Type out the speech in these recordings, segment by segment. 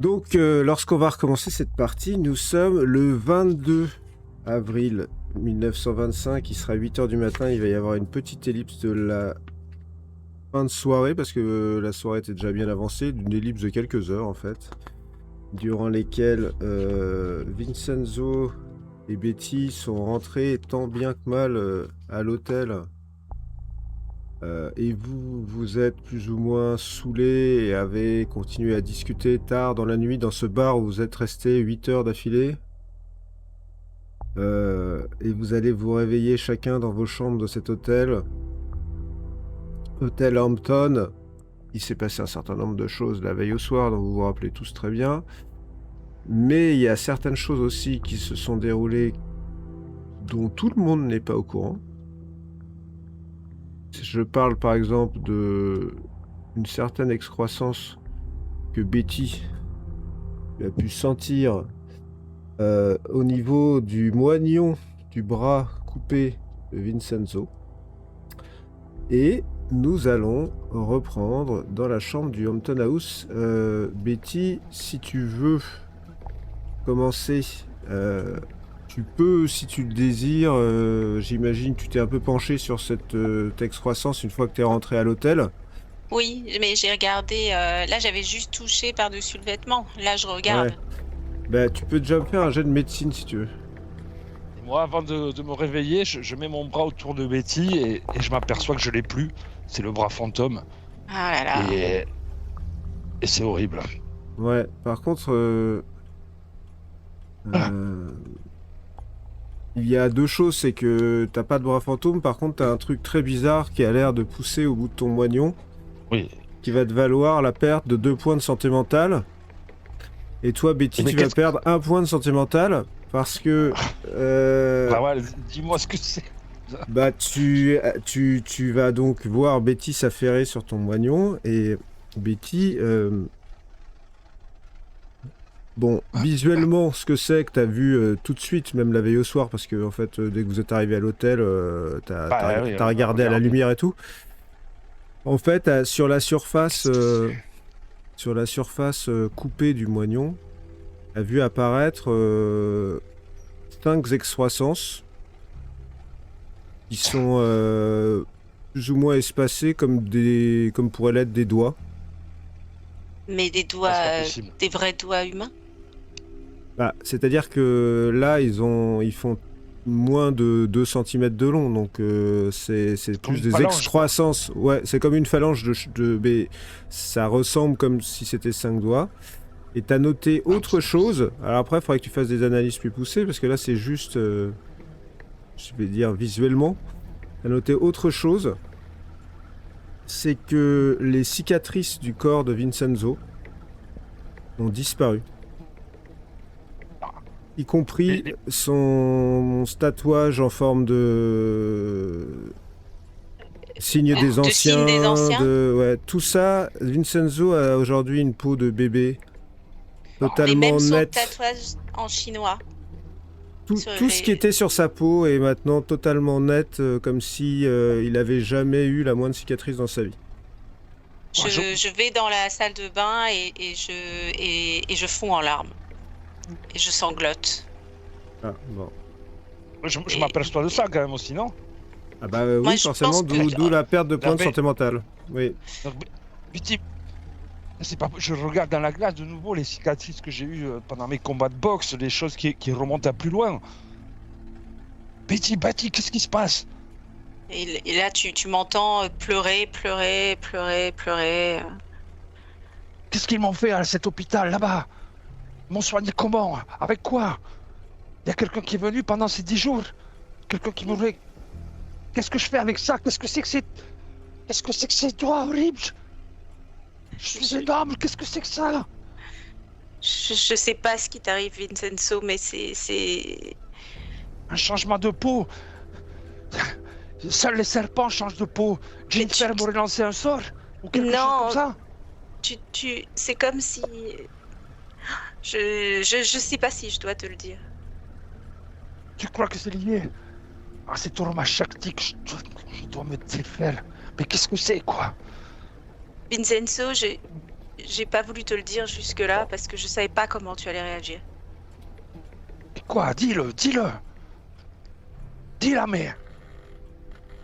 Donc, lorsqu'on va recommencer cette partie, nous sommes le 22 avril 1925. Il sera 8 heures du matin. Il va y avoir une petite ellipse de la fin de soirée, parce que la soirée était déjà bien avancée, d'une ellipse de quelques heures en fait, durant lesquelles Vincenzo et Betty sont rentrés tant bien que mal à l'hôtel. Et vous êtes plus ou moins saoulés et avez continué à discuter tard dans la nuit dans ce bar où vous êtes restés 8 heures d'affilée. Et vous allez vous réveiller chacun dans vos chambres de cet hôtel. Hôtel Hampton. Il s'est passé un certain nombre de choses la veille au soir, dont vous vous rappelez tous très bien. Mais il y a certaines choses aussi qui se sont déroulées dont tout le monde n'est pas au courant. Je parle par exemple d'une certaine excroissance que Betty a pu sentir au niveau du moignon du bras coupé de Vincenzo. Et nous allons reprendre dans la chambre du Hampton House. Betty, si tu veux commencer, tu peux, si tu le désires. J'imagine que tu t'es un peu penché sur cette excroissance une fois que tu es rentré à l'hôtel. Oui, mais j'ai regardé. Là, j'avais juste touché par-dessus le vêtement. Là, je regarde. Ouais. Bah, tu peux déjà me faire un jet de médecine si tu veux. Et moi, avant de me réveiller, je mets mon bras autour de Betty et je m'aperçois que je l'ai plus. C'est le bras fantôme. Ah là là. Et c'est horrible. Ouais, par contre, il y a deux choses, c'est que t'as pas de bras fantôme, par contre t'as un truc très bizarre qui a l'air de pousser au bout de ton moignon, Oui. qui va te valoir la perte de 2 points de santé mentale. Et toi, Betty, Mais tu vas perdre 1 point de santé mentale, parce que... Bah ouais, dis-moi ce que c'est. Bah, tu vas donc voir Betty s'affairer sur ton moignon, et Betty... Bon, visuellement, ce que c'est que t'as vu tout de suite, même la veille au soir, parce que en fait, dès que vous êtes arrivé à l'hôtel, t'as regardé à la lumière et tout. En fait, sur la surface, coupée du moignon, t'as vu apparaître 5 excroissances qui sont plus ou moins espacées comme pourraient l'être des doigts. Mais des Ah, c'est doigts, pas possible. des vrais doigts humains? Bah, c'est-à-dire que là, ils font moins de 2 cm de long, donc c'est Comme plus une des phalange, excroissances. Ouais, c'est comme une phalange mais ça ressemble comme si c'était 5 doigts. Et t'as noté autre chose. Alors après, il faudrait que tu fasses des analyses plus poussées, parce que là, c'est juste, je vais dire visuellement. T'as noté autre chose. C'est que les cicatrices du corps de Vincenzo ont disparu. Y compris son tatouage en forme de signe des De signe anciens, des anciens? ouais, tout ça. Vincenzo a aujourd'hui une peau de bébé Mais totalement même son nette. tatouage en chinois. Sur Tout ce qui était sur sa peau est maintenant totalement net, comme si il avait jamais eu la moindre cicatrice dans sa vie. Je vais dans la salle de bain et je fonds en larmes. Et je sanglote. Ah, bon. Je m'aperçois de ça quand même aussi, non? Ah bah Moi, oui, je forcément, pense que- d'où la perte de points de veille- santé mentale. Oui. Donc, Betty, c'est pas... Je regarde dans la glace de nouveau les cicatrices que j'ai eues pendant mes combats de boxe, les choses qui remontent à plus loin. Betty, qu'est-ce qui se passe? Et là, tu m'entends pleurer. Qu'est-ce qu'ils m'ont fait à cet hôpital là-bas? Ils m'ont soigné comment? Avec quoi? Il y a quelqu'un qui est venu pendant ces 10 jours? Quelqu'un qui m'aurait... Qu'est-ce que je fais avec ça? Qu'est-ce que c'est que ces doigts horribles? Je suis énorme, qu'est-ce que c'est que ça? Je sais pas ce qui t'arrive, Vincenzo, mais c'est... Un changement de peau. Seuls les serpents changent de peau. Jennifer m'aurait lancé un sort? Ou quelque chose comme ça? C'est comme si... Je sais pas si je dois te le dire. Tu crois que c'est lié? Ah, c'est Toroma Shaktik, je dois me défaire. Mais qu'est-ce que c'est, quoi? Vincenzo, j'ai pas voulu te le dire jusque-là parce que je savais pas comment tu allais réagir. Quoi? Dis-le, dis-le. Dis-la, mais...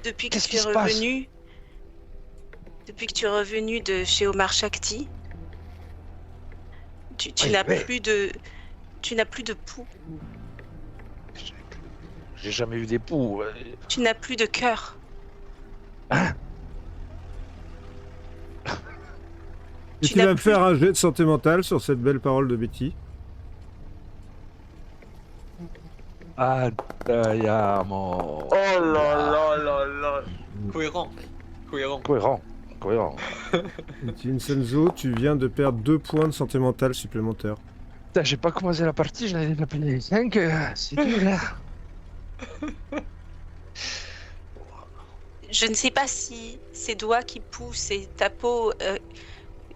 Depuis que Qu'est-ce tu qui es se passe? revenu, depuis que tu es revenu de chez Omar Shakti, tu Oui, n'as mais- plus de, tu n'as plus de pouls, J'ai jamais eu d'époux. tu n'as plus de cœur. Hein? Et Tu tu n'as vas me plus- faire un jet de santé mentale sur cette belle parole de Betty. Andiamo. Oh là là là là. Cohérent. Cohérent. Cohérent, cohérent. Et Vincenzo, tu viens de perdre 2 points de santé mentale supplémentaires. Putain, j'ai pas commencé la partie, j'en ai déjà payé 5. C'est dur, là. Je ne sais pas si ces doigts qui poussent et ta peau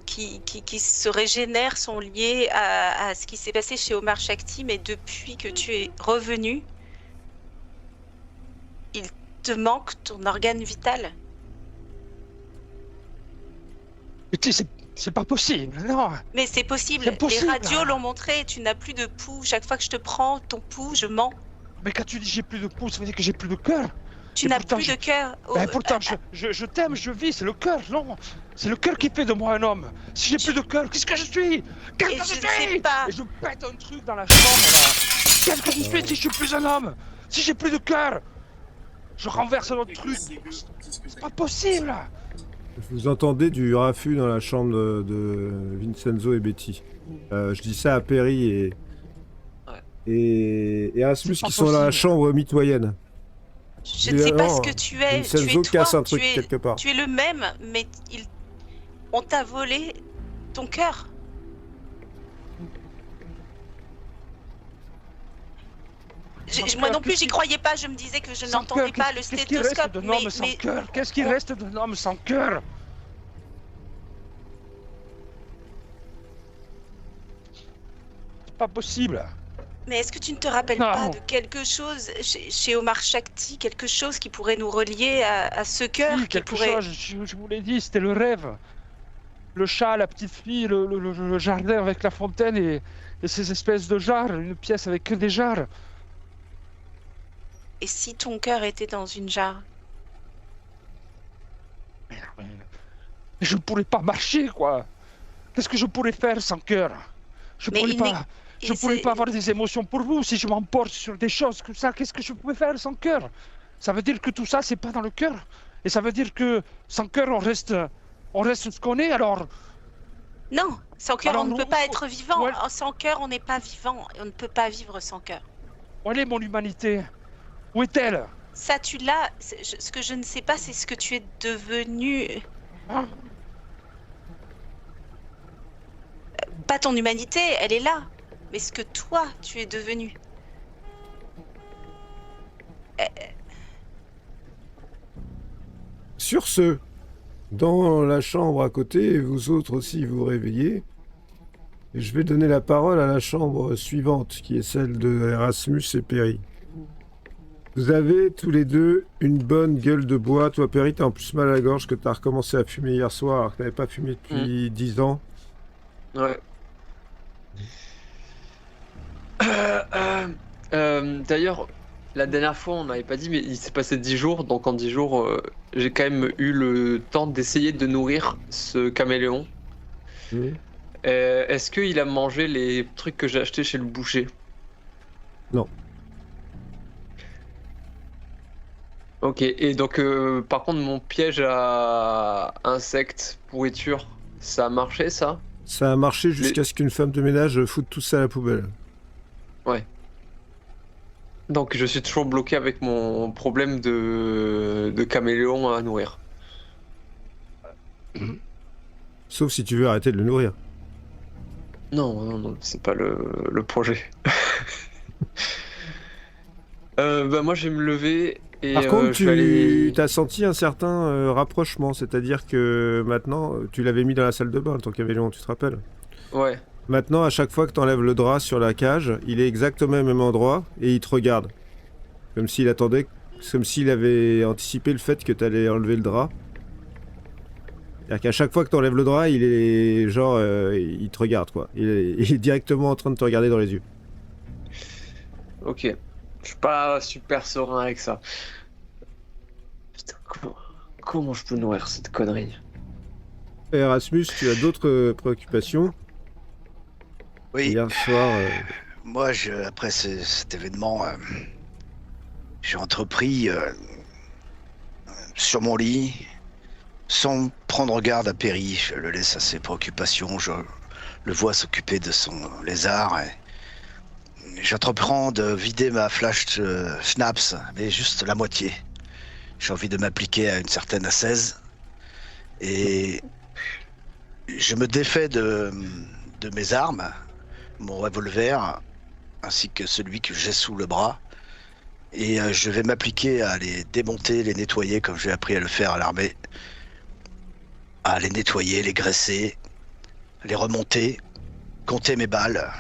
qui se régénère sont liés à ce qui s'est passé chez Omar Shakti, mais depuis que tu es revenu, il te manque ton organe vital. Mais tu sais, c'est pas possible, non. Mais c'est possible. C'est possible. Les radios l'ont montré, tu n'as plus de pouls. Chaque fois que je te prends ton pouls, je mens. Mais quand tu dis j'ai plus de pouls, ça veut dire que j'ai plus de cœur. Tu Et n'as pourtant, plus je- de cœur. Ben pourtant, je t'aime, je vis, c'est le cœur, non. C'est le cœur qui fait de moi un homme. Si j'ai plus de cœur, qu'est-ce que je suis? Qu'est-ce Et que je je ne sais suis? pas. Et je pète un truc dans la chambre, là. Qu'est-ce que je suis si je suis plus un homme? Si j'ai plus de cœur? Je renverse un autre truc. C'est pas possible. Vous entendez du raffut dans la chambre de Vincenzo et Betty. Je dis ça à Perry et Erasmus C'est pas qui sont dans la possible. chambre mitoyenne. Je ne sais pas ce Évidemment, que tu es. Tu Vincenzo es toi. casse un truc quelque part. Tu es le même, mais on t'a volé ton cœur. Sans Moi cœur, non plus, qu'est-ce j'y qui- croyais pas. Je me disais que je Sans n'entendais cœur, pas le qu'est-ce qui reste stéthoscope. d'un homme sans cœur? Qu'est-ce qui reste d'un homme sans cœur? C'est pas possible. Mais est-ce que tu ne te rappelles Non. pas de quelque chose chez Omar Shakti, quelque chose qui pourrait nous relier à ce cœur Si, qui quelque pourrait... chose, je vous l'ai dit, c'était le rêve. Le chat, la petite fille, le jardin avec la fontaine et ces espèces de jarres, une pièce avec que des jarres. Et si ton cœur était dans une jarre? Mais je ne pourrais pas marcher, quoi. Qu'est-ce que je pourrais faire sans cœur? Je Mais pourrais il n'est- pas. Je Et pourrais c'est- pas avoir des émotions pour vous si je m'emporte sur des choses comme ça. Qu'est-ce que je pouvais faire sans cœur? Ça veut dire que tout ça, c'est pas dans le cœur. Et ça veut dire que sans cœur, on reste ce qu'on est. Alors, Non, sans cœur, Alors, on ne peut nous- pas être vivant. ouais. Sans cœur, on n'est pas vivant. On ne peut pas vivre sans cœur. où est mon humanité? Où est-elle? Ça, tu l'as. Ce que je ne sais pas, c'est ce que tu es devenu. Hein? Pas ton humanité, elle est là. Mais ce que toi, tu es devenu. Sur ce, dans la chambre à côté, vous autres aussi vous réveillez. Et je vais donner la parole à la chambre suivante, qui est celle de Erasmus et Perry. Vous avez tous les deux une bonne gueule de bois. Toi, Perry, t'as en plus mal à la gorge que t'as recommencé à fumer hier soir, alors que t'avais pas fumé depuis 10 ans. Ouais. D'ailleurs, la dernière fois, on n'avait pas dit, mais il s'est passé 10 jours. Donc en 10 jours, j'ai quand même eu le temps d'essayer de nourrir ce caméléon. Oui. Est-ce qu'il a mangé les trucs que j'ai achetés chez le boucher? Non. Ok, et donc par contre, mon piège à insectes, pourriture, ça a marché ça? Ça a marché jusqu'à ce qu'une femme de ménage foute tout ça à la poubelle. Donc je suis toujours bloqué avec mon problème de caméléon à nourrir. Sauf si tu veux arrêter de le nourrir. Non, non, non, c'est pas le projet. Bah moi je vais me lever et Par contre, je vais aller... tu as senti un certain rapprochement, c'est-à-dire que maintenant, tu l'avais mis dans la salle de bain, ton caméléon, tu te rappelles? Ouais, Maintenant, à chaque fois que tu enlèves le drap sur la cage, il est exactement au même endroit et il te regarde. Comme s'il attendait, comme s'il avait anticipé le fait que tu allais enlever le drap. C'est-à-dire qu'à chaque fois que tu enlèves le drap, il est genre, il te regarde quoi. Il est directement en train de te regarder dans les yeux. Ok. Je suis pas super serein avec ça. Putain, comment je peux nourrir cette connerie? Erasmus, tu as d'autres préoccupations? Oui, Hier soir, moi, après cet événement, j'ai entrepris sur mon lit, sans prendre garde à Perry. Je le laisse à ses préoccupations. Je le vois s'occuper de son lézard. Et j'entreprends de vider ma flash schnapps, mais juste la moitié. J'ai envie de m'appliquer à une certaine ascèse. Et je me défais de mes armes, mon revolver, ainsi que celui que j'ai sous le bras. Et je vais m'appliquer à les démonter, les nettoyer, comme j'ai appris à le faire à l'armée. À les nettoyer, les graisser, les remonter, compter mes balles.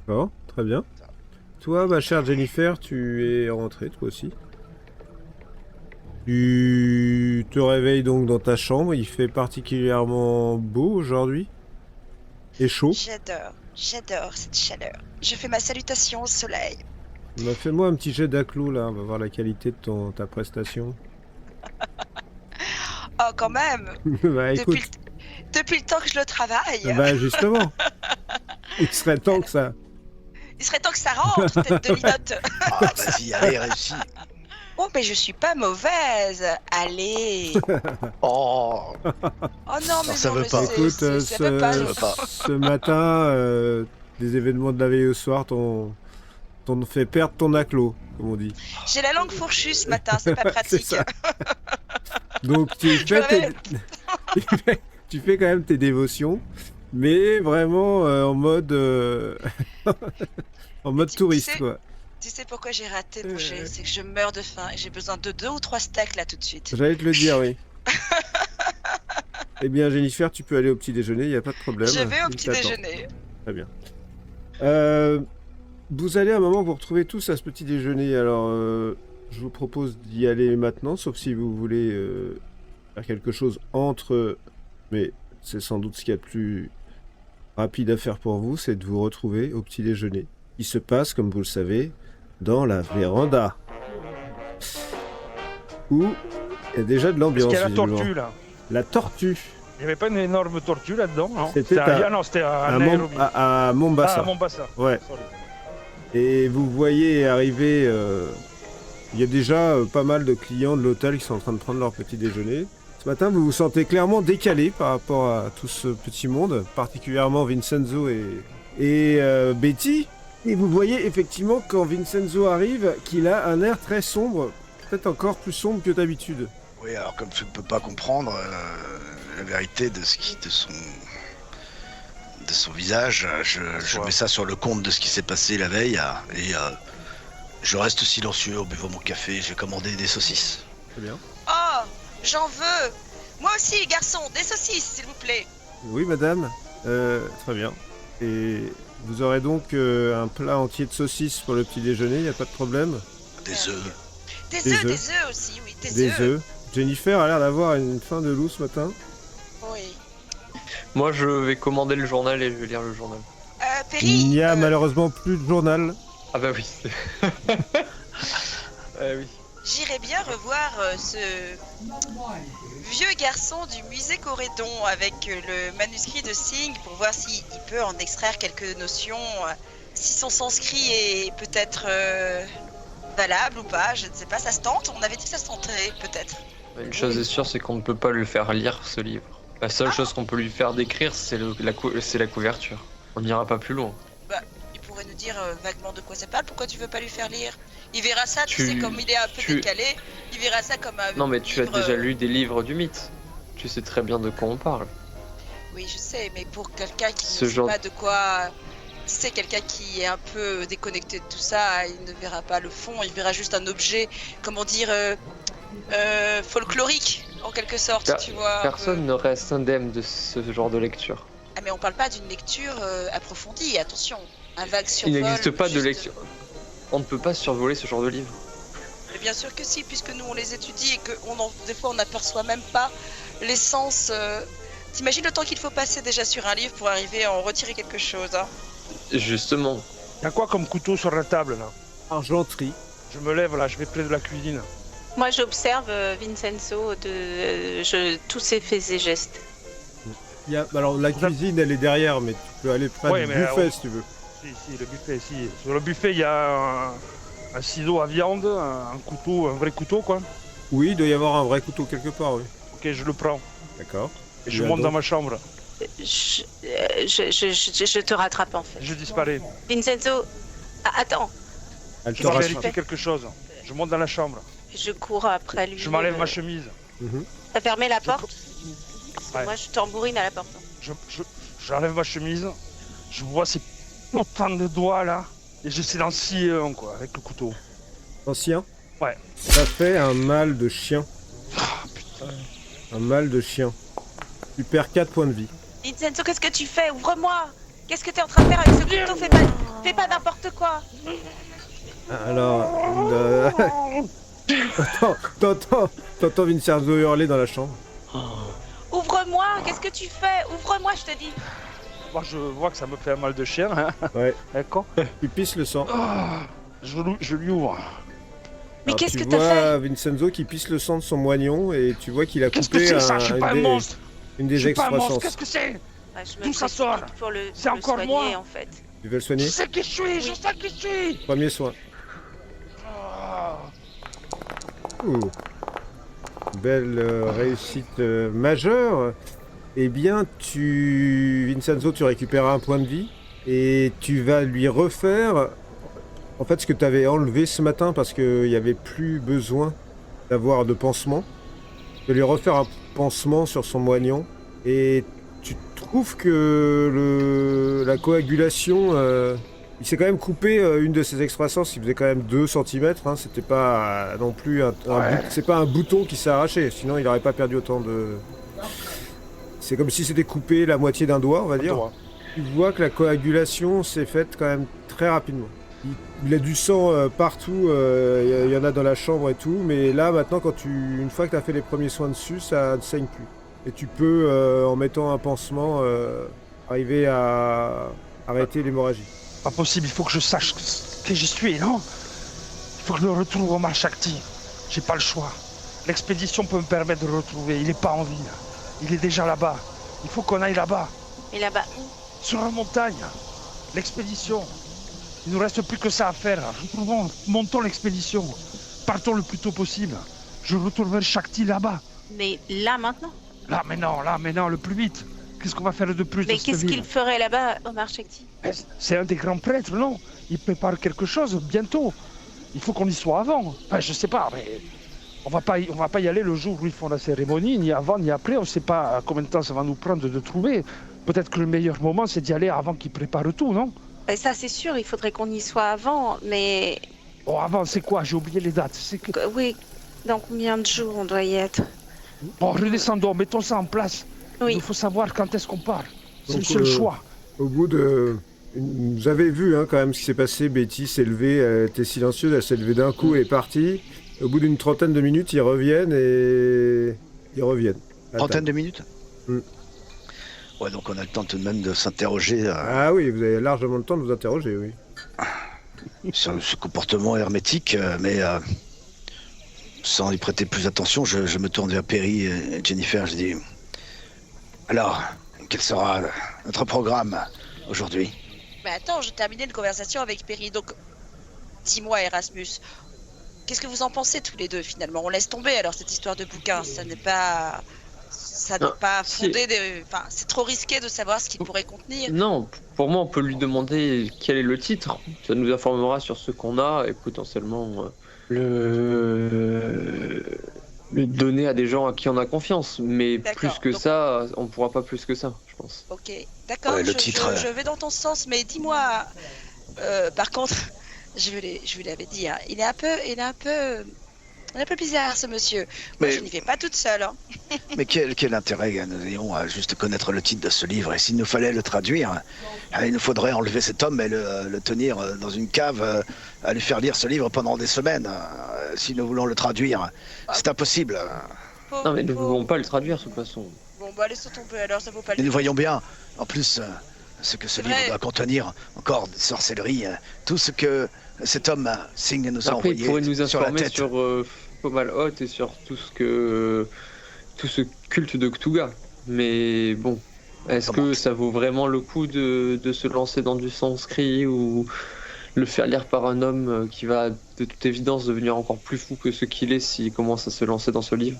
d'accord, très bien. Toi, ma chère Jennifer, tu es rentrée, toi aussi. Tu te réveilles donc dans ta chambre. Il fait particulièrement beau aujourd'hui. Et chaud. J'adore cette chaleur. Je fais ma salutation au soleil. Bah, fais-moi un petit jet d'acclo là, on va voir la qualité de ta prestation. Oh, quand même. Bah écoute, Depuis le temps que je le travaille. bah justement, il serait temps que ça. Il serait temps que ça rentre, tête de linotte. Ah, vas-y, allez, réussis. Oh, mais je suis pas mauvaise. Allez. Oh, Oh non, mais ça non, veut mais pas. Écoute, ça veut pas. ça veut pas. ce matin, des événements de la veille au soir t'ont fait perdre ton acclo, comme on dit. J'ai la langue fourchue ce matin, c'est pas C'est pratique. ça. Donc tu Je me réveille. tu fais quand même tes dévotions, mais vraiment en mode en mode Tu touriste sais- quoi. Tu sais pourquoi j'ai raté le projet? C'est que je meurs de faim et j'ai besoin de 2 ou 3 steaks là tout de suite. J'allais te le dire, oui. Eh bien Jennifer, tu peux aller au petit déjeuner, il n'y a pas de problème. Je vais au Il petit t'attend. déjeuner. Très bien. Vous allez à un moment vous retrouver tous à ce petit déjeuner. Alors, je vous propose d'y aller maintenant, sauf si vous voulez faire quelque chose entre. Mais c'est sans doute ce qu'il y a de plus rapide à faire pour vous, c'est de vous retrouver au petit déjeuner. Il se passe, comme vous le savez, dans la véranda. Où il y a déjà de Parce l'ambiance. qu'il y a la visiblement. tortue là. La tortue. Il n'y avait pas une énorme tortue là-dedans, non? C'était à- Non, c'était à À, Nairobi. à Mombasa. Ah, Mombasa. Ouais. Sorry. Et vous voyez arriver, il y a déjà pas mal de clients de l'hôtel qui sont en train de prendre leur petit déjeuner. Ce matin, vous vous sentez clairement décalé par rapport à tout ce petit monde, particulièrement Vincenzo et Betty. Et vous voyez effectivement quand Vincenzo arrive qu'il a un air très sombre, peut-être encore plus sombre que d'habitude. Oui, alors comme tu ne peux pas comprendre la vérité de son visage, je mets ça sur le compte de ce qui s'est passé la veille et je reste silencieux en buvant mon café. J'ai commandé des saucisses. Très bien. Oh, j'en veux. Moi aussi, garçon, des saucisses, s'il vous plaît. Oui, madame. Très bien. Et vous aurez donc un plat entier de saucisses pour le petit déjeuner, il n'y a pas de problème. Des œufs. Des œufs aussi, oui, Des œufs. Jennifer a l'air d'avoir une faim de loup ce matin. Oui. Moi, je vais commander le journal et je vais lire le journal. Perry, Il n'y a malheureusement plus de journal. Ah bah oui. Oui. j'irais bien revoir ce vieux garçon du musée Corédon avec le manuscrit de Singh pour voir s'il peut en extraire quelques notions, si son sanskrit est peut-être valable ou pas, je ne sais pas, ça se tente? On avait dit que ça se tenterait peut-être. Une chose est sûre, c'est qu'on ne peut pas lui faire lire ce livre. La seule chose qu'on peut lui faire décrire, c'est la couverture. On n'ira pas plus loin. Il pourrait nous dire vaguement de quoi ça parle, pourquoi tu veux pas lui faire lire? Il verra ça, tu sais, comme il est un peu décalé, il verra ça comme un Non mais tu livre, as déjà lu des livres du mythe. Tu sais très bien de quoi on parle. Oui, je sais, mais pour quelqu'un qui Ce ne sait genre- pas de quoi... Tu sais, quelqu'un qui est un peu déconnecté de tout ça, il ne verra pas le fond, il verra juste un objet, comment dire, folklorique, en quelque sorte, Per- tu vois. Personne ne reste indemne de ce genre de lecture. Ah, mais on parle pas d'une lecture approfondie, attention. Un vague Il survol... n'existe pas de juste- lecture. On ne peut pas survoler ce genre de livre. Mais bien sûr que si, puisque nous on les étudie et que des fois on n'aperçoit même pas l'essence. T'imagines le temps qu'il faut passer déjà sur un livre pour arriver à en retirer quelque chose, hein? Justement. Y'a quoi comme couteau sur la table là? Argenterie. Je me lève là, je vais près de la cuisine. Moi, j'observe Vincenzo tous ses faits et gestes. Alors la cuisine elle est derrière, mais tu peux aller près Ouais, du mais, buffet si tu veux. Si, le buffet, si. Sur le buffet, il y a un ciseau à viande, un couteau, un vrai couteau quoi. Oui, il doit y avoir un vrai couteau quelque part, oui. Ok, je le prends. D'accord. Et je monte dans ma chambre. Je te rattrape en fait. Je disparais. Vincenzo, attends, Elle Je te dois rassure. vérifier quelque chose. Je monte dans la chambre. je cours après lui. Je m'enlève ma chemise. Mhm. T'as fermé la porte? Parce que Ouais. moi, je tambourine à la porte. J'enlève ma chemise. Je vois ces putains de doigts là. Et j'essaie d'en scier un quoi, avec le couteau. Ancien. Ouais. Ça fait un mal de chien. Ah putain. Un mal de chien. Tu perds 4 points de vie. Vincenzo, qu'est-ce que tu fais? Ouvre-moi! Qu'est-ce que t'es en train de faire avec ce couteau? Fais pas n'importe quoi! Alors, t'entends Vincenzo hurler dans la chambre. Ouvre-moi! Qu'est-ce que tu fais? Ouvre-moi, je te dis! Moi je vois que ça me fait un mal de chien. Hein. Ouais. D'accord. Tu pisses le sang. Je lui ouvre. Mais Alors, qu'est-ce que tu t'as fait? vois Vincenzo qui pisse le sang de son moignon et tu vois qu'il a Qu'est-ce que coupé c'est ça? Je suis pas un monstre. une Je des suis pas un monstre. excroissances. Qu'est-ce que c'est? Ouais, je me D'où ça précipite sort? pour le C'est encore soigner, moi? en fait. Tu veux le Je soigner? sais qui je suis. Je sais qui je suis. Premier soin. Ah. Ouh. Belle réussite majeure. Eh bien, Vincenzo, tu récupères un point de vie et tu vas lui refaire en fait ce que tu avais enlevé ce matin parce qu'il n'y avait plus besoin d'avoir de pansement. Tu vas lui refaire un pansement sur son moignon et tu trouves que la coagulation, il s'est quand même coupé une de ses excroissances, il faisait quand même 2 cm, hein, c'était pas non plus c'est pas un bouton qui s'est arraché, sinon il n'aurait pas perdu autant de... C'est comme si c'était coupé la moitié d'un doigt, on va dire. Toi. Tu vois que la coagulation s'est faite quand même très rapidement. Il a du sang partout, il y en a dans la chambre et tout, mais là maintenant, une fois que tu as fait les premiers soins dessus, ça ne saigne plus. Et tu peux, en mettant un pansement, arriver à arrêter l'hémorragie. Pas possible. Il faut que je sache qui je suis, non? Il faut que je le retrouve au Marshakti. J'ai pas le choix. L'expédition peut me permettre de le retrouver. Il est pas en ville. Il est déjà là-bas. Il faut qu'on aille là-bas. Et là-bas, Sur la montagne. L'expédition. Il nous reste plus que ça à faire. Montons l'expédition. Partons le plus tôt possible. Je retournerai le Shakti là-bas. mais là maintenant? Là, mais non, le plus vite. Qu'est-ce qu'on va faire de plus Mais dans cette qu'est-ce ville? qu'il ferait là-bas, Omar Shakti? C'est un des grands prêtres, non? Il prépare quelque chose bientôt. Il faut qu'on y soit avant. Enfin, je sais pas, mais on va pas y aller le jour où ils font la cérémonie, ni avant ni après. On sait pas combien de temps ça va nous prendre de trouver. Peut-être que le meilleur moment, c'est d'y aller avant qu'ils préparent tout, non? Et ça, c'est sûr, il faudrait qu'on y soit avant, mais Bon, avant, c'est quoi? J'ai oublié les dates. C'est que... oui, dans combien de jours on doit y être? Bon, redescendons, mettons ça en place. Oui. Il faut savoir quand est-ce qu'on part. C'est le Donc, seul choix. Au bout de... Vous avez vu hein, quand même ce qui s'est passé, Betty s'est levée, elle était silencieuse, elle s'est levée d'un coup et est partie. Au bout d'une trentaine de minutes, ils reviennent. À Trentaine table. de minutes. Mm. Ouais, donc on a le temps tout de même de s'interroger Ah oui, vous avez largement le temps de vous interroger, oui. sur ce comportement hermétique, mais sans y prêter plus attention, je me tourne vers Perry et Jennifer. Je dis alors, quel sera notre programme aujourd'hui? Mais attends, je terminais une conversation avec Perry, donc dis-moi Erasmus, qu'est-ce que vous en pensez tous les deux finalement? On laisse tomber alors cette histoire de bouquin, ça n'est pas Non, fondé, enfin c'est trop risqué de savoir ce qu'il pourrait contenir. Non, pour moi, on peut lui demander quel est le titre. Ça nous informera sur ce qu'on a et potentiellement le donner à des gens à qui on a confiance. Mais D'accord, plus que donc- ça, on pourra pas plus que ça, je pense. Ok, d'accord, Ouais, le titre, je vais dans ton sens, mais dis-moi, par contre, je vous l'avais dit, hein, il est un peu bizarre ce monsieur. Moi Mais- je n'y vais pas toute seule. Hein. Mais quel intérêt nous ayons à juste connaître le titre de ce livre? Et s'il nous fallait le traduire, il nous faudrait enlever cet homme et le tenir dans une cave, à lui faire lire ce livre pendant des semaines. Si nous voulons le traduire, c'est impossible. Non, mais nous ne pouvons pas le traduire de toute façon. Bon, bah laissons tomber alors, ça vaut pas Et le nous coup. voyons bien, en plus, ce que ce C'est livre vrai. doit contenir, encore de sorcellerie, tout ce que cet homme, Singh, nous a Après, il envoyé pourrait nous sur la informer tête. sur Fomalhaut et sur tout ce culte de Cthulhu. Mais bon, est-ce Comment que ça vaut vraiment le coup de se lancer dans du sanskrit ou le faire lire par un homme qui va de toute évidence devenir encore plus fou que ce qu'il est s'il commence à se lancer dans ce livre?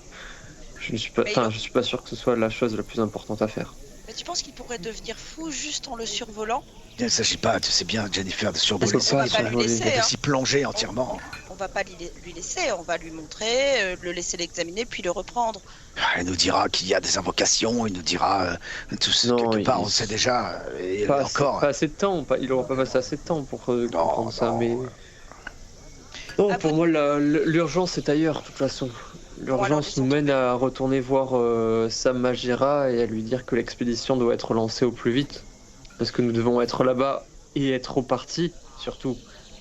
Je ne suis pas, Mais enfin, je suis pas sûr que ce soit la chose la plus importante à faire. Mais tu penses qu'il pourrait devenir fou juste en le survolant? Il ne s'agit pas, tu sais bien, Jennifer, de survoler peut ce pas livre, pas lui survoler. laisser, et de hein. s'y plonger entièrement. On va pas lui laisser, on va lui montrer, le laisser l'examiner, puis le reprendre. Il nous dira qu'il y a des invocations, il nous dira tout ce Non, quelque part, il- on sait déjà, et Pas, encore. pas assez de temps, il aura pas passé assez de temps pour comprendre ça, non. mais... Non, Ah, pour vous- moi, l'urgence est ailleurs, de toute façon. alors, L'urgence laissons nous mène à retourner voir Sam Majira et à lui dire que l'expédition doit être lancée au plus vite. Parce que nous devons être là-bas et être repartis, surtout,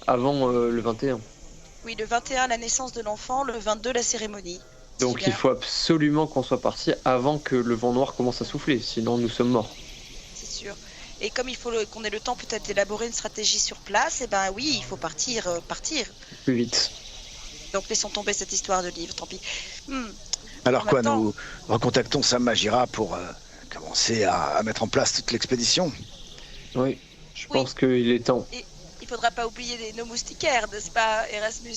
avant le 21. Oui, le 21, la naissance de l'enfant, le 22, la cérémonie. Donc C'est il faut absolument qu'on soit parti avant que le vent noir commence à souffler, sinon nous sommes morts. C'est sûr. Et comme il faut qu'on ait le temps peut-être d'élaborer une stratégie sur place, et ben oui, il faut partir. Plus vite. Donc laissons tomber cette histoire de livre, tant pis. Alors En quoi, même temps- nous recontactons Sam Majira pour commencer à mettre en place toute l'expédition. Oui, je Oui. pense qu'il est temps. Il faudra pas oublier nos moustiquaires, n'est-ce pas, Erasmus?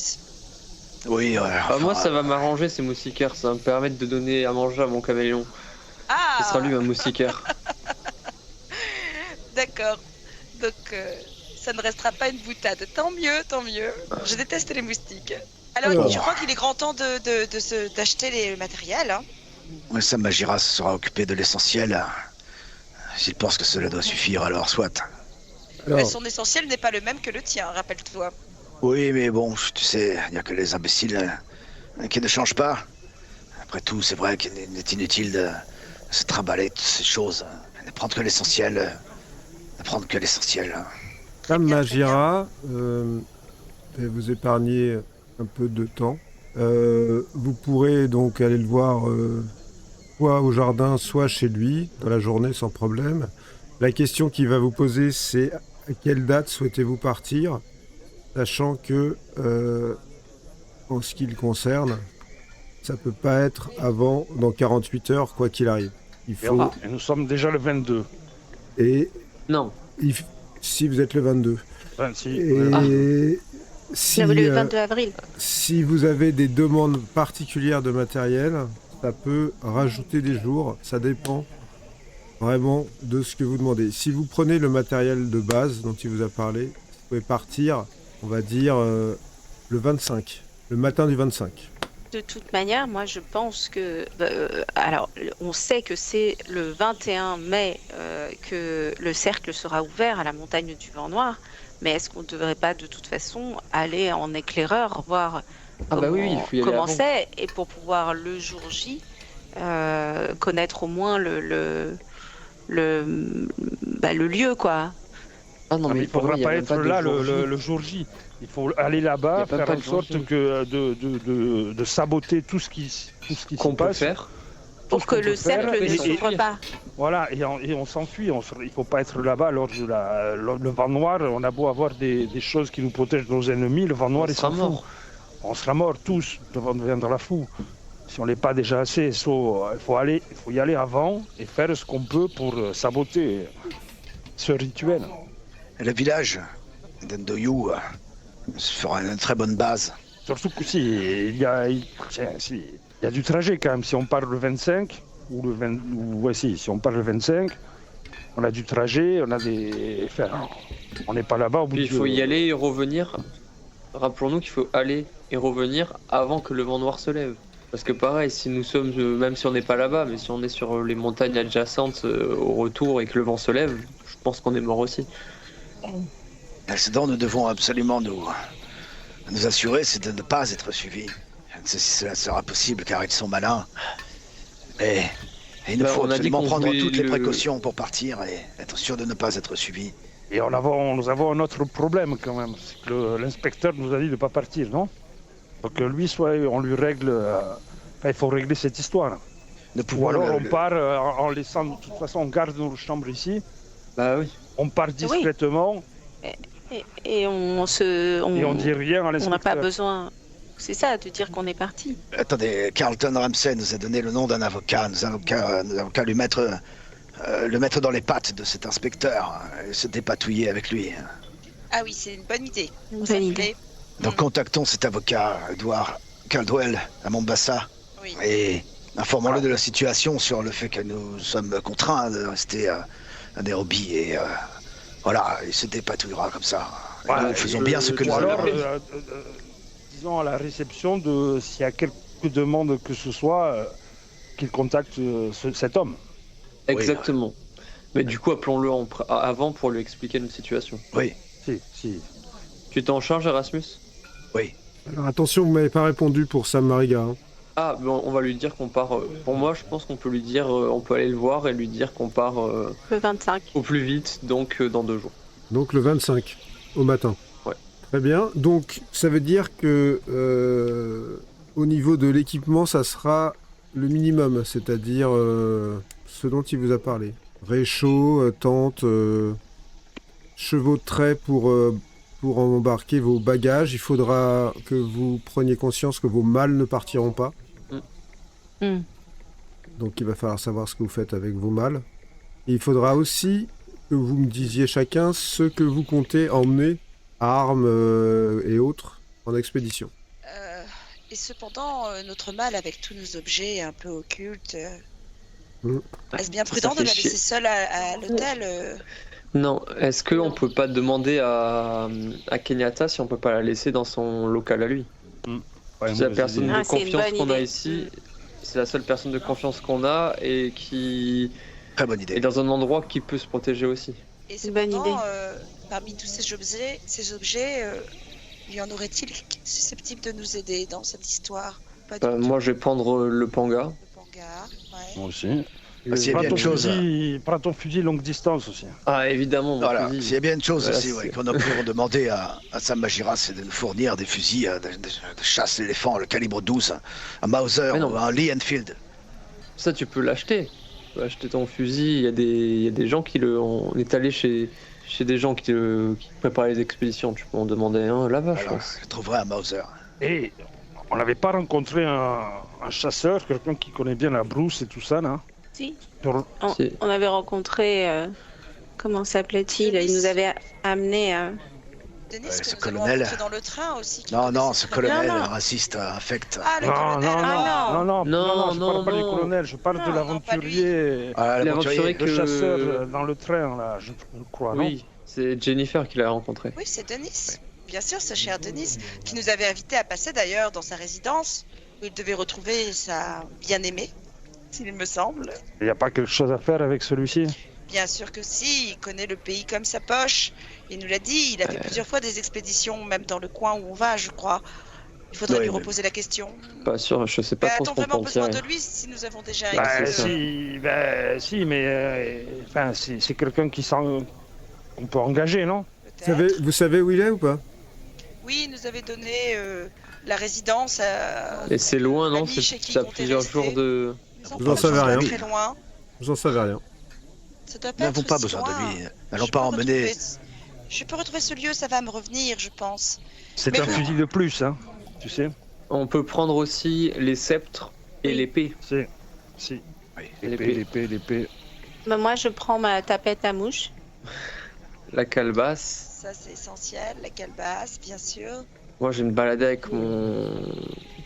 Oui, Moi ça va m'arranger ces moustiquaires, ça va me permettre de donner à manger à mon caméléon. Ah, Ce sera lui un moustiquaire. d'accord. Donc ça ne restera pas une boutade. Tant mieux, tant mieux. Je déteste les moustiques. Alors, Alors. je crois qu'il est grand temps d'acheter les matériels. Hein. Sam Majira se sera occupé de l'essentiel. S'il pense que cela doit suffire, alors soit. Alors, Mais son essentiel n'est pas le même que le tien, rappelle-toi. Oui, mais bon, tu sais, il n'y a que les imbéciles qui ne changent pas. Après tout, c'est vrai qu'il est inutile de se trimballer toutes ces choses. Ne prendre que l'essentiel. Ne prendre que l'essentiel. Sam bien, Majira, et vous épargner un peu de temps. Vous pourrez donc aller le voir soit au jardin, soit chez lui, dans la journée sans problème. La question qu'il va vous poser, c'est à quelle date souhaitez-vous partir, sachant que, en ce qui le concerne, ça peut pas être avant, dans 48 heures, quoi qu'il arrive. Il faut... Et nous sommes déjà le 22. Et Non, si vous êtes le 22. 26. Et voilà. si, Le 22 avril. si vous avez des demandes particulières de matériel, ça peut rajouter des jours. Ça dépend vraiment de ce que vous demandez. Si vous prenez le matériel de base dont il vous a parlé, vous pouvez partir, on va dire, le 25, le matin du 25. De toute manière, moi je pense que... alors, on sait que c'est le 21 mai que le cercle sera ouvert à la montagne du Vent Noir, mais est-ce qu'on ne devrait pas de toute façon aller en éclaireur, voir Ah bah oui, il faut y aller comment avant. c'est, et pour pouvoir le jour J connaître au moins le lieu, quoi. Ah non, Ah, mais il pour faudra moi, y a pas même être de là jour J. le jour J. Il faut aller Y là-bas, a pas faire de en jour sorte J. que de saboter tout ce qui se Qu'on peut passe. faire. Pour ce que qu'on le peut faire, cercle ne et- s'ouvre pas. Voilà, et on s'enfuit. Il ne faut pas être là-bas lors de le vent noir. On a beau avoir des choses qui nous protègent de nos ennemis, le vent noir, On il sera s'en fout. mort. On sera morts tous, on deviendra fou. Si on n'est pas déjà assez, il faut y aller avant et faire ce qu'on peut pour saboter ce rituel. Et le village d'Endoyou fera une très bonne base. Surtout que il y a du trajet quand même. Si on part le 25, ou le 20, si on part le 25, on a du trajet, on a des... Enfin, on n'est pas là-bas au bout Puis il faut y aller et revenir. Rappelons-nous qu'il faut aller et revenir avant que le vent noir se lève. Parce que pareil, si nous sommes, même si on n'est pas là-bas, mais si on est sur les montagnes adjacentes au retour et que le vent se lève, je pense qu'on est mort aussi. Ce dont nous devons absolument nous assurer, c'est de ne pas être suivis. Je ne sais si cela sera possible, car ils sont malins. Et il nous Bah, faut on a dit absolument qu'on prendre voulait toutes les le- précautions pour partir et être sûr de ne pas être suivis. Et nous avons un autre problème quand même, c'est que l'inspecteur nous a dit de ne pas partir, non? Donc lui, soit on lui règle il faut régler cette histoire. Nous Ou pouvons alors le- on le- part en laissant, de toute façon, on garde nos chambres ici, Bah oui. on part discrètement Et on se. et on dit rien à On n'a l'inspecteur. pas besoin. C'est ça, de dire qu'on est parti. Attendez, Carlton Ramsay nous a donné le nom d'un avocat. Nous avons qu'à lui mettre, le mettre dans les pattes de cet inspecteur et se dépatouiller avec lui. Ah oui, c'est une bonne idée. Une Ça bonne me idée. plaît. Donc contactons cet avocat, Edward Caldwell, à Mombasa, Oui. et informons-le de la situation sur le fait que nous sommes contraints de rester à Nairobi et voilà, il se dépatouillera comme ça. Et Voilà, nous faisons bien ce que ou nous alors, avons. disons à la réception, s'il y a quelque demande que ce soit, qu'il contacte cet homme. Exactement. Mais du coup, appelons-le avant pour lui expliquer notre situation. Oui, Si. Tu t'en charges, Erasmus? oui. Alors attention, vous m'avez pas répondu pour Sam Mariga. Hein. Ah, bon, on va lui dire qu'on part. Pour moi, je pense qu'on peut lui dire, on peut aller le voir et lui dire qu'on part Le 25. au plus vite, donc dans 2 jours. Donc le 25, au matin. Ouais. Très bien. Donc ça veut dire que au niveau de l'équipement, ça sera le minimum, c'est-à-dire ce dont il vous a parlé. Réchaud, tente, chevaux de trait pour embarquer vos bagages. Il faudra que vous preniez conscience que vos malles ne partiront pas. Hmm. Donc il va falloir savoir ce que vous faites avec vos malles. Et il faudra aussi que vous me disiez chacun ce que vous comptez emmener, armes et autres, en expédition. Et cependant, notre mal avec tous nos objets un peu occultes, est-ce bien prudent de fait la chier. laisser seule à l'hôtel Non, est-ce qu'on peut pas demander à Kenyatta si on peut pas la laisser dans son local à lui? C'est la personne Ah, de c'est une confiance bonne qu'on a idée. ici. C'est la seule personne de confiance qu'on a et qui Très bonne est idée. dans un endroit qui peut se protéger aussi. Et Une bonne cependant, idée. parmi tous ces objets, y en aurait-il susceptibles de nous aider dans cette histoire? Pas du tout. Moi, je vais prendre le panga. Le panga, ouais. Moi aussi. S'il y a Prends bien ton, une chose, prends ton fusil longue distance aussi. Ah, évidemment. mon voilà, fusil. s'il y a bien une chose Voilà, aussi, c'est- qu'on a pu demander à Sam Magira, c'est de nous fournir des fusils de chasse d'éléphants, le calibre 12, un Mauser Mais non. ou un Lee Enfield. Ça, tu peux l'acheter. Tu peux acheter ton fusil. Il y a des gens qui le. On est allé chez des gens qui préparaient les expéditions. Tu peux en demander un là-bas, je Alors, pense. je trouverai un Mauser. Et on n'avait pas rencontré un chasseur, quelqu'un qui connaît bien la brousse et tout ça, là? Si. Sur- Si. On avait rencontré. Comment s'appelait-il? Il nous avait amené. Denis, Ouais, que ce nous avons colonel. rencontré dans le train aussi. qui Non, non, connaissait ce très bien. colonel Non, non. raciste, infect. Ah, le Non, colonel. non, Ah, non, non, Non, je parle pas du non. colonel, je parle Non, de non, pas l'aventurier, Ah, L'aventurier l'aventurier. le que- chasseur dans le train, là, je crois, non? Oui, c'est Jennifer qui l'a rencontré. Oui, c'est Denis. Bien sûr, ce cher Denis, qui nous avait invités à passer d'ailleurs dans sa résidence, où il devait retrouver sa bien-aimée, s'il me semble. Il n'y a pas quelque chose à faire avec celui-ci? Bien sûr que si, il connaît le pays comme sa poche. Il nous l'a dit, il a fait plusieurs fois des expéditions, même dans le coin où on va, je crois. Il faudrait Ouais, lui mais- reposer la question. Pas sûr, je sais pas Mais trop a-t-on ce qu'on peut vraiment en besoin tirer. de lui si nous avons déjà Bah, c'est ça. si, mais enfin, c'est quelqu'un qui sent qu'on peut engager, non? Vous savez où il est ou pas? Oui, il nous avait donné la résidence à... Et c'est loin, non? L'ami chez qui Ça a il comptait plusieurs rester. jours de. Vous en savez rien. Très loin. Vous en savez rien. Ça doit Nous pas n'avons être pas si besoin loin. de lui. N'allons Je pas peux emmener. retrouver- Je peux retrouver ce lieu, ça va me revenir, je pense. C'est Mais un vous- fusil de plus, hein, tu sais? On peut prendre aussi les sceptres et Oui. l'épée. Si. Oui. L'épée. Bah, moi, je prends ma tapette à mouche. La calebasse. Ça, c'est essentiel. La calebasse, bien sûr. Moi, je vais me balader avec mon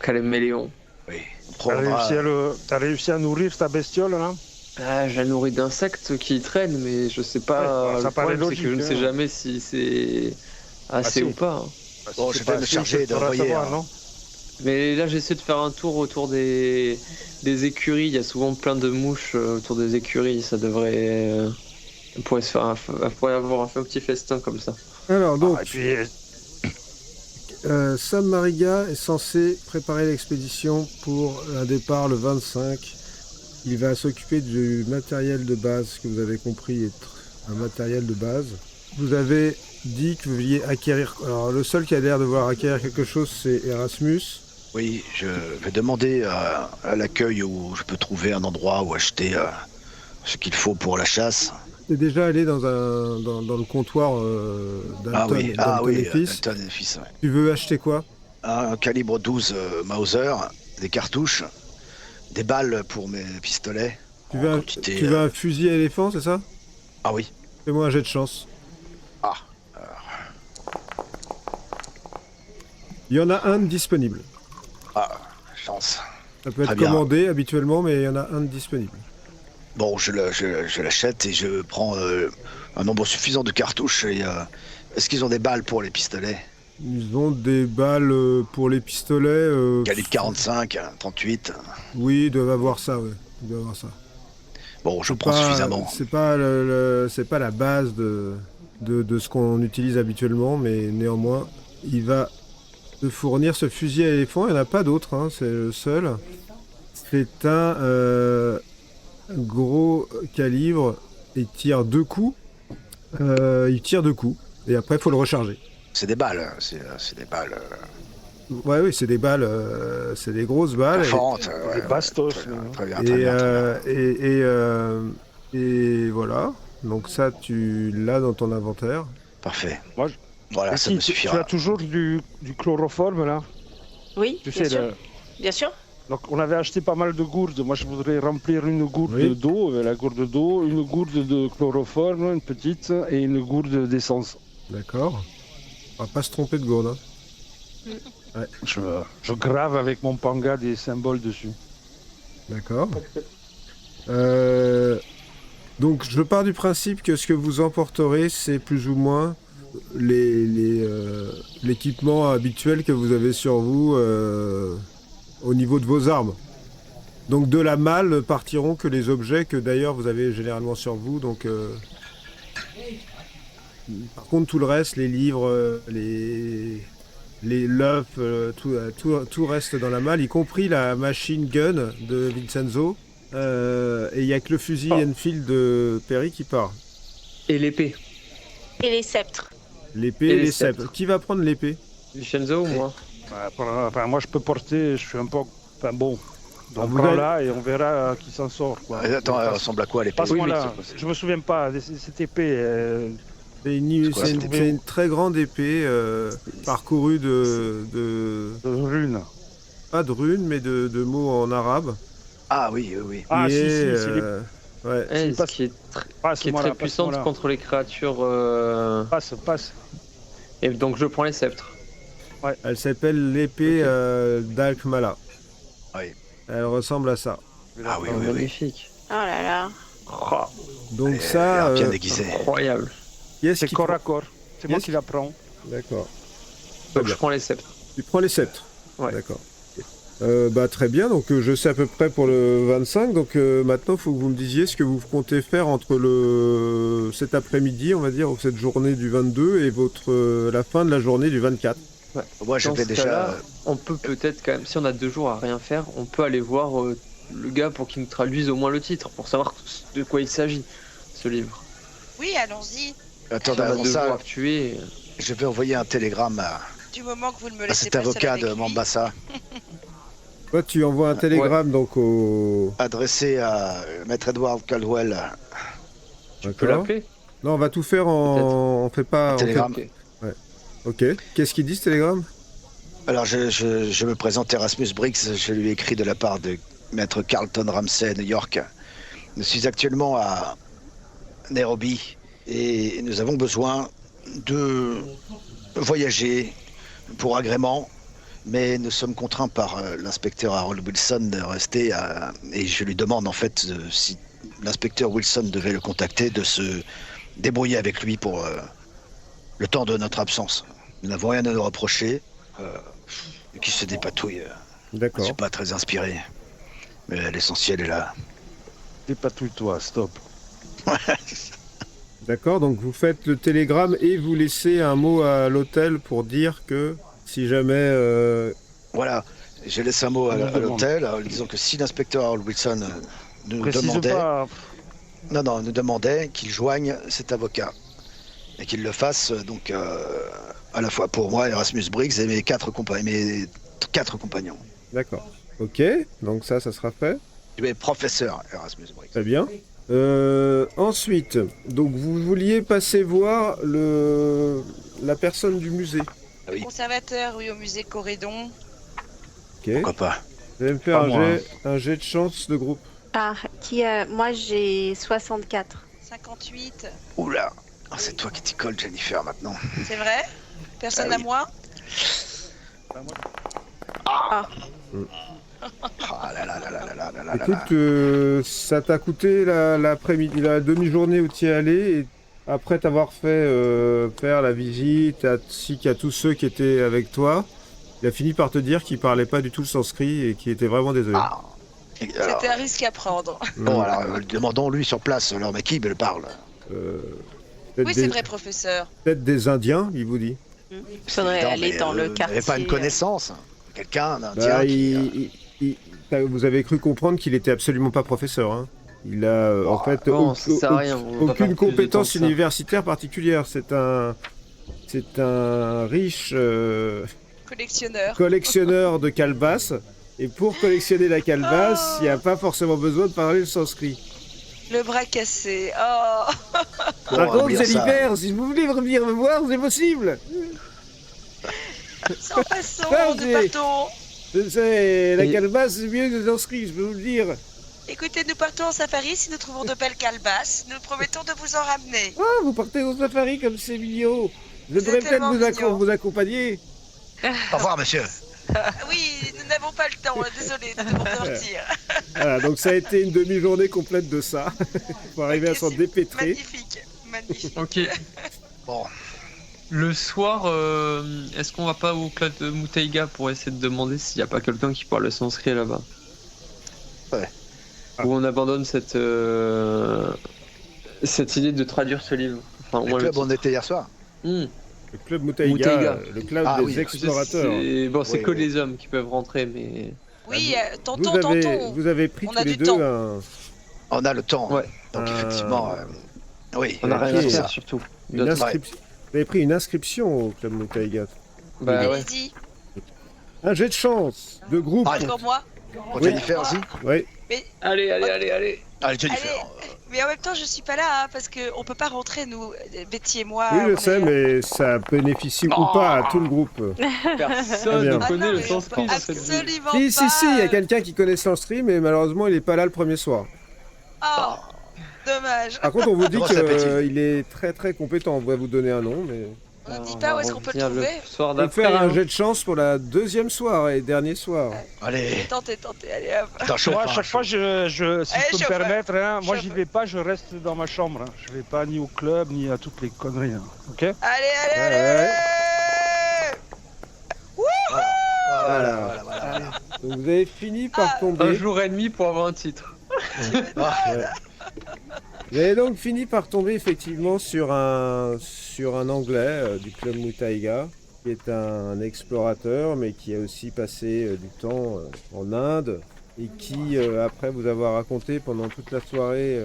caméléon. Oui. On T'as prendra- réussi à nourrir ta bestiole, là? Ah, je la nourris d'insectes qui traînent, mais je sais pas. Ouais, ça le paraît problème, c'est que je ne logique, sais hein. jamais si c'est assez si. ou pas. hein. Bon, je vais me charger d'envoyer un- non? Mais là, j'essaie de faire un tour autour des écuries. Il y a souvent plein de mouches autour des écuries. Ça devrait. On pourrait se faire on pourrait avoir un petit festin comme ça. Alors donc, Ah, et puis, Sam Mariga est censé préparer l'expédition pour un départ le 25. Il va s'occuper du matériel de base, que vous avez compris est un matériel de base. Vous avez dit que vous vouliez acquérir... Alors le seul qui a l'air de vouloir acquérir quelque chose, c'est Erasmus. Oui, je vais demander à l'accueil où je peux trouver un endroit où acheter ce qu'il faut pour la chasse. T'es déjà allé dans le comptoir Dalton, Dalton et Fils. Dalton et Fils, ouais. Tu veux acheter quoi? Un calibre 12 Mauser, des cartouches, des balles pour mes pistolets. Tu en veux, quantité, tu veux un fusil à éléphant, c'est ça? Ah oui. Fais-moi un jet de chance. Ah. Il y en a un de disponible. Ah, chance. Ça peut Très être bien. commandé habituellement, mais il y en a un de disponible. Bon, je l'achète et je prends un nombre suffisant de cartouches. Et, est-ce qu'ils ont des balles pour les pistolets? Ils ont des balles pour les pistolets. Calibre 45, 38. Oui, ils doivent avoir ça, ouais. Ils doivent avoir ça. Bon, je C'est prends pas- suffisamment. C'est pas, c'est pas la base de ce qu'on utilise habituellement, mais néanmoins, il va te fournir ce fusil à éléphant. Il n'y en a pas d'autre, hein, c'est le seul. C'est un gros calibre. Il tire 2 coups. Il tire 2 coups. Et après, il faut le recharger. C'est des balles. C'est des balles Ouais, oui, c'est des balles, c'est des grosses balles. perforantes. Des bastos, Très, oui. très bien, Et, très bien. et voilà. Donc ça, tu l'as dans ton inventaire. Parfait. Moi, Voilà, Et ça si, me tu suffira. as toujours du chloroforme là? Oui, Tu bien sais, sûr. le- Bien sûr. donc on avait acheté pas mal de gourdes. Moi je voudrais remplir une gourde Oui. d'eau, la gourde d'eau, une gourde de chloroforme, une petite, et une gourde d'essence. D'accord. On va pas se tromper de gourde. Hein. Je grave avec mon panga des symboles dessus. D'accord. Donc je pars du principe que ce que vous emporterez, c'est plus ou moins l'équipement habituel que vous avez sur vous au niveau de vos armes. Donc de la malle partiront que les objets que d'ailleurs vous avez généralement sur vous. Donc par contre tout le reste, les livres, les l'œuf, tout reste dans la malle, y compris la machine gun de Vincenzo. Et il n'y a que le fusil Enfield de Perry qui part. Et l'épée. Et les sceptres. L'épée Et et les les sceptres. sceptres. Qui va prendre l'épée? Vincenzo ou moi? Enfin, moi je peux porter, je suis un peu. Enfin bon. Ah, On vous prend allez- là et on verra qui s'en sort. Quoi. Attends, elle ressemble à quoi l'épée? Passe-moi Oui, mais là. Je me souviens pas. Cette épée. C'est une, quoi, c'est une- cette c'est une très grande épée parcourue de de rune. pas de runes mais de mots en arabe. Ah oui, oui, oui. Ah qui si, est, si, c'est les. ouais. Eh, passe- qui est très Passe-moi là, puissante passe-moi là. contre les créatures. Passe. Et donc je prends les sceptres. Elle s'appelle l'épée d'Alkmala. Oui. Elle ressemble à ça. Ah oui, Oh, oui, oui. magnifique. Oh là là. Oh, Donc Elle ça, a bien déguisé. incroyable. qui est-ce C'est qui corps prend- à corps. C'est moi Yes. qui la prends. D'accord. Donc bien. je prends les sceptres. Tu prends les sceptres. Ouais. D'accord. Bah très bien, donc je sais à peu près pour le 25, donc maintenant il faut que vous me disiez ce que vous comptez faire entre cet après-midi, on va dire, ou cette journée du 22 et la fin de la journée du 24. Moi, je Dans vais ce déjà. cas-là, on peut peut-être quand même, si on a 2 jours à rien faire, on peut aller voir le gars pour qu'il nous traduise au moins le titre, pour savoir de quoi il s'agit, ce livre. Oui, allons-y. Attendez, On a avant 2 jours ça, à tuer. je vais envoyer un télégramme Du moment que vous ne me à laissez cet pas seul avocat avec de lui. Mombasa, Toi tu envoies un télégramme donc au... adressé à Maître Edward Caldwell. Tu peux D'accord. l'appeler? Non, on va tout faire en... On fait pas... Un on fait- télégramme. Ok. Ok. Qu'est-ce qu'il dit ce télégramme? Alors, je me présente Erasmus Briggs. Je lui écris de la part de Maître Carlton Ramsay, New York. Je suis actuellement à Nairobi et nous avons besoin de voyager pour agrément, mais nous sommes contraints par l'inspecteur Harold Wilson de rester et je lui demande en fait si l'inspecteur Wilson devait le contacter, de se débrouiller avec lui pour le temps de notre absence. Nous n'avons rien à nous reprocher. Qui se dépatouille. Je ne D'accord. suis pas très inspiré. Mais l'essentiel est là. Dépatouille-toi, stop. D'accord, donc vous faites le télégramme et vous laissez un mot à l'hôtel pour dire que si jamais... Voilà, j'ai laissé un mot à On demande. l'hôtel, en disant que si l'inspecteur Harold Wilson nous Précise demandait, pas. nous demandait qu'il joigne cet avocat et qu'il le fasse donc à la fois pour moi, Erasmus Briggs et mes 4 compagnons. D'accord. Ok, donc ça sera fait. Tu es professeur, Erasmus Briggs. Très bien. Ensuite, donc vous vouliez passer voir la personne du musée. Ah oui, Conservateur, oui, au musée Corédon. Ok. pourquoi pas. Vous allez me faire Pas moi, un jet de chance de groupe. Ah, moi j'ai 64. 58. Oula, ah, c'est toi qui t'y colles, Jennifer, maintenant. C'est vrai? Personne Ah à oui. moi? Ah là là là là là là là là là. Écoute, ça t'a coûté l'après-midi, la demi-journée où tu y es allé, et après t'avoir fait faire la visite ainsi qu'à tous ceux qui étaient avec toi, il a fini par te dire qu'il parlait pas du tout le sanskrit et qu'il était vraiment désolé. Ah. Et alors, C'était un risque à prendre. bon, alors, demandons-lui sur place, alors, mais qui me le parle? Peut-être Oui, c'est vrai, professeur. peut-être des Indiens, il vous dit. Il faudrait Non, aller mais, dans le vous quartier. n'avez pas une connaissance? Quelqu'un, un Indien Bah, qui... vous avez cru comprendre qu'il était absolument pas professeur. Hein. Il a en fait non, ça sert à rien, on va aucune perdre plus de temps compétence que ça. universitaire particulière. C'est un riche Collectionneur. collectionneur de calebasses. Et pour collectionner la calebasse, il n'y a pas forcément besoin de parler le sanskrit. Le bras cassé. Oh! Par contre, oublions ça. Jennifer, si vous voulez venir me voir, c'est possible. Sans façon, Ah, nous j'ai- partons. Je sais, la Et- calebasse, c'est mieux que le sanskrit, je peux vous le dire. Écoutez, nous partons en safari. Si nous trouvons de belles calebasses, nous promettons de vous en ramener. Ah, vous partez au safari comme c'est mignon. Je C'est devrais peut-être tellement mignon. vous accompagner. Au revoir, monsieur. Oui, nous n'avons pas le temps. Désolé, nous devons partir. Voilà, donc ça a été une demi-journée complète de ça, pour arriver à Ok, s'en c'est dépêtrer. Magnifique. Magnifique. Ok. Bon, Le soir, est-ce qu'on va pas au club de Mutaiga pour essayer de demander s'il n'y a pas quelqu'un qui parle le sanskrit là-bas? Ouais. Ou on abandonne cette idée de traduire ce livre. Enfin, au le moins club, titre. on était hier soir. Hmm. Le club Mutaiga, Mutaiga. le club Ah des oui, explorateurs. Bon, c'est Oui, que oui. les hommes qui peuvent rentrer, mais... Oui, Vous tantôt, avez, tantôt. vous avez pris On tous a les du deux temps. On a le temps. Ouais. Donc, Ah. effectivement, oui. On a rien à Ok. faire surtout. une D'autres- inscription. Vous avez pris une inscription au club Mutaiga. Bah ouais. Allez-y. Un jet de chance de groupe. Ah, Encore moi. Pour Oui. Jennifer aussi. Oui. Allez, allez, allez, allez. Allez, Jennifer. Mais en même temps, je suis pas là hein, parce que on peut pas rentrer nous, Betty et moi. Oui, je on sais, est- mais ça bénéficie ou pas à tout le groupe. Personne bien. ne Ah connaît non, le mais sanskrit dans cette ville. absolument Si, pas. si, il y a quelqu'un qui connaît le sanskrit, mais malheureusement, il n'est pas là le premier soir. Oh, dommage. Par contre, on vous dit Comment s'appelle-t-il qu'il est très très compétent. On va vous donner un nom, mais... On ne dit On pas va où est-ce qu'on peut le revenir trouver. soir On va d'après. faire un hein. jet de chance pour la deuxième soir et dernier soir. Allez. Tentez, allez hop. Attends, chaud, Moi, à hein, chaque chaud. fois, si Allez, je peux me chauffeur. permettre, hein, moi, j'y Chauffeur. vais pas, je reste dans ma chambre. Hein. Je vais pas ni au club, ni à toutes les conneries. Hein. Ok? Allez, Ouais, allez. Voilà. Donc vous avez fini par Ah. tomber. Un jour et demi pour avoir un titre. Ouais. Vous avez donc fini par tomber effectivement sur un Anglais du club Mutaiga, qui est un explorateur, mais qui a aussi passé du temps en Inde, et qui, après vous avoir raconté pendant toute la soirée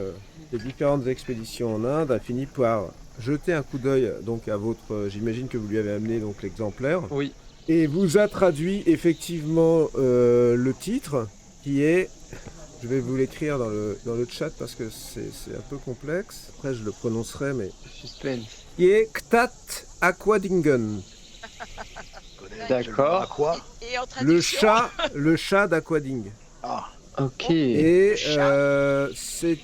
les différentes expéditions en Inde, a fini par jeter un coup d'œil donc à votre... j'imagine que vous lui avez amené donc l'exemplaire. Oui. Et vous a traduit effectivement le titre qui est, je vais vous l'écrire dans le chat parce que c'est un peu complexe, après je le prononcerai, mais Suspense. qui est Ktat Aquadingen, D'accord. À quoi? Et en traduction. le chat d'Aquading. Ah, Ok. Et chat. c'est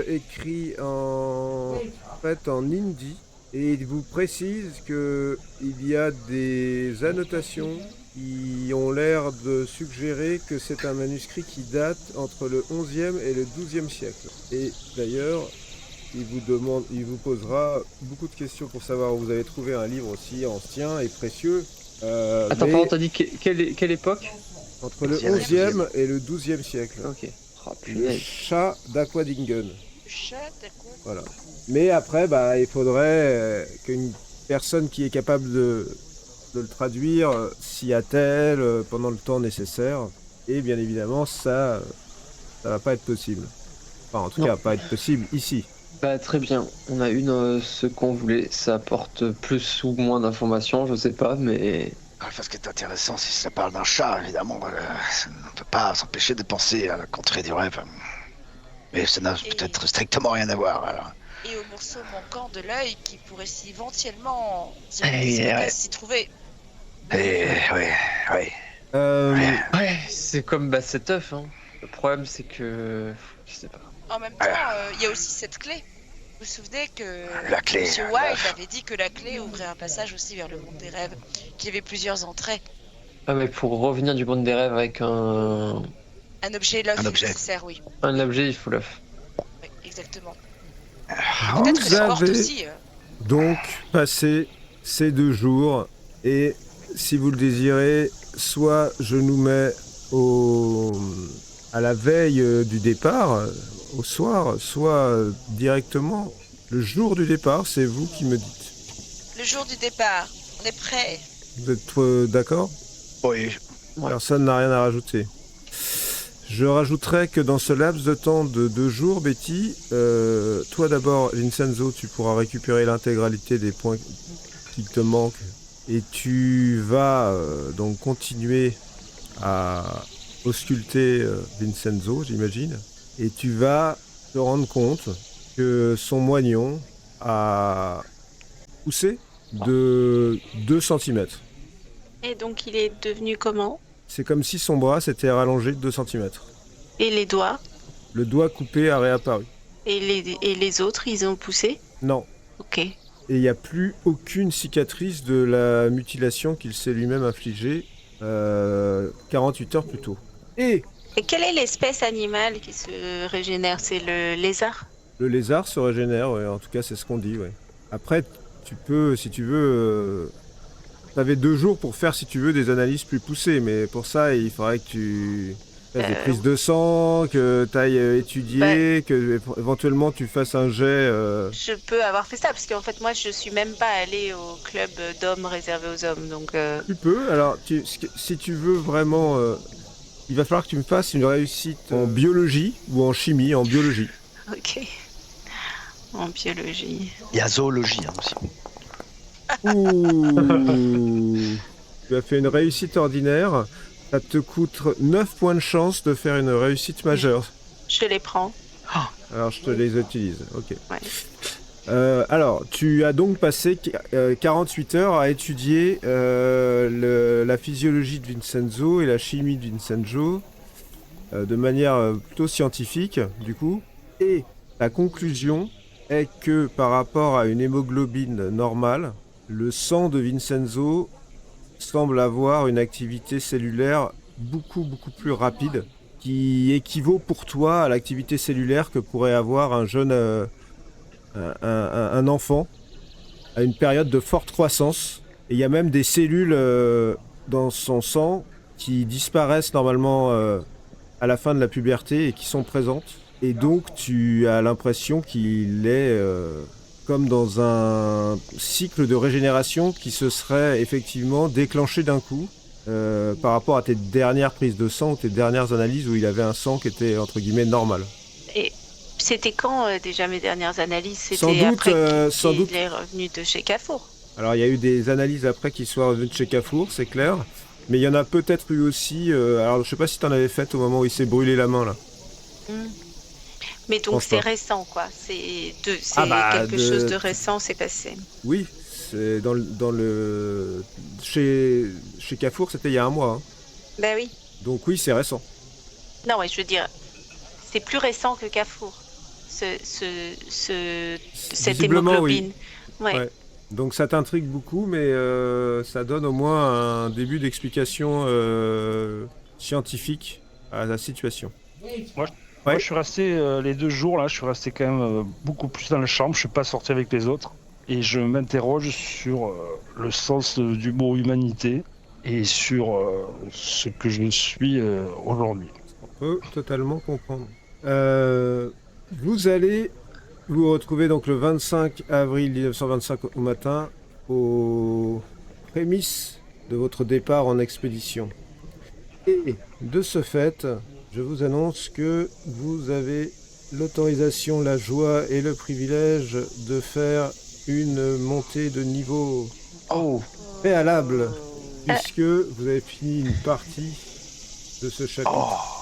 écrit en fait en hindi. Et il vous précise que il y a des annotations qui ont l'air de suggérer que c'est un manuscrit qui date entre le 11e et le 12e siècle. Et d'ailleurs, il vous posera beaucoup de questions pour savoir où vous avez trouvé un livre aussi ancien et précieux. Attends, mais pardon, t'as dit quelle époque? entre le 11e 11e et le 12e siècle. Ok. Oh, Le punaise. chat d'Aquadingen. Chat, d'accord. Voilà. Mais après, il faudrait qu'une personne qui est capable de le traduire s'y attelle pendant le temps nécessaire. Et bien évidemment, ça va pas être possible. Enfin, en tout Non. cas, pas être possible ici. Bah très bien, on a eu ce qu'on voulait, ça apporte plus ou moins d'informations, je sais pas, mais Enfin, ce qui est intéressant, si ça parle d'un chat, évidemment, on ne peut pas s'empêcher de penser à la contrée du rêve. Mais ça n'a peut-être strictement rien à voir. Alors. Et au morceau manquant de l'œil qui pourrait éventuellement s'y trouver. Oui. Ouais, c'est comme cet œuf. Hein. Le problème, c'est que. Je sais pas. En même temps, il y a aussi cette clé. Vous vous souvenez que La clé, Monsieur Wilde avait dit que la clé ouvrait un passage aussi vers le monde des rêves, qu'il y avait plusieurs entrées. Ah, mais pour revenir du monde des rêves avec un Un objet objet. nécessaire, oui. objet, il faut l'œuf. Oui, exactement. Vous Peut-être que les portes avez aussi. donc passé ces 2 jours et si vous le désirez, soit je nous mets à la veille du départ, au soir, soit directement le jour du départ, c'est vous qui me dites. Le jour du départ, on est prêt. Vous êtes d'accord? Oui. Ouais. Personne n'a rien à rajouter. Je rajouterais que dans ce laps de temps de 2 jours, Betty, toi d'abord, Vincenzo, tu pourras récupérer l'intégralité des points qui te manquent et tu vas donc continuer à ausculter Vincenzo, j'imagine, et tu vas te rendre compte que son moignon a poussé de 2 cm. Et donc il est devenu comment? C'est comme si son bras s'était rallongé de 2 cm. Et les doigts? Le doigt coupé a réapparu. Et les autres, ils ont poussé? Non. Ok. Et il n'y a plus aucune cicatrice de la mutilation qu'il s'est lui-même infligée 48 heures plus tôt. Et Et quelle est l'espèce animale qui se régénère? C'est le lézard? le lézard se régénère, ouais, en tout cas c'est ce qu'on dit. Ouais. Après, tu peux, si tu veux... T'avais 2 jours pour faire, si tu veux, des analyses plus poussées, mais pour ça, il faudrait que tu fasses des prises de sang, que tu ailles étudier, que éventuellement tu fasses un jet. Je peux avoir fait ça, parce qu'en fait, moi, je suis même pas allée au club d'hommes réservé aux hommes, donc... Tu peux, alors, si tu veux vraiment... il va falloir que tu me fasses une réussite en biologie ou en chimie, en biologie. Ok. En biologie. Il y a zoologie aussi. Ouh. Tu as fait une réussite ordinaire. Ça te coûte 9 points de chance de faire une réussite majeure. Je les prends. Alors je te les utilise. Ok. Ouais. Alors, tu as donc passé 48 heures à étudier la physiologie de Vincenzo et la chimie de Vincenzo de manière plutôt scientifique, du coup. Et la conclusion est que par rapport à une hémoglobine normale, le sang de Vincenzo semble avoir une activité cellulaire beaucoup plus rapide, qui équivaut pour toi à l'activité cellulaire que pourrait avoir un jeune, un enfant, à une période de forte croissance. Et il y a même des cellules dans son sang qui disparaissent normalement à la fin de la puberté et qui sont présentes. Et donc tu as l'impression qu'il est... comme dans un cycle de régénération qui se serait effectivement déclenché d'un coup par rapport à tes dernières prises de sang ou tes dernières analyses où il avait un sang qui était entre guillemets normal. Et c'était quand déjà mes dernières analyses? C'était Sans doute, après sans doute. qu'il est revenu de chez Carrefour. Alors il y a eu des analyses après qu'il soit revenu de chez Carrefour, c'est clair. Mais il y en a peut-être eu aussi... alors je sais pas si tu en avais fait au moment où il s'est brûlé la main là. Mais donc pense c'est pas. récent, quoi. C'est quelque de- chose de récent, c'est passé. Oui, c'est dans le... Chez Carrefour c'était il y a 1 mois. Hein. Ben oui. Donc oui, c'est récent. Non, mais je veux dire, c'est plus récent que Carrefour. Cette Visiblement, hémoglobine. Ouais. Ouais. Donc ça t'intrigue beaucoup, mais ça donne au moins un début d'explication scientifique à la situation. Moi, je suis resté les 2 jours là, je suis resté quand même beaucoup plus dans la chambre, je suis pas sorti avec les autres. Et je m'interroge sur le sens du mot humanité et sur ce que je suis aujourd'hui. On peut totalement comprendre. Vous allez vous retrouver donc le 25 avril 1925 au matin aux prémices de votre départ en expédition. Et de ce fait, je vous annonce que vous avez l'autorisation, la joie et le privilège de faire une montée de niveau Oh, préalable puisque vous avez fini une partie de ce chapitre. Oh,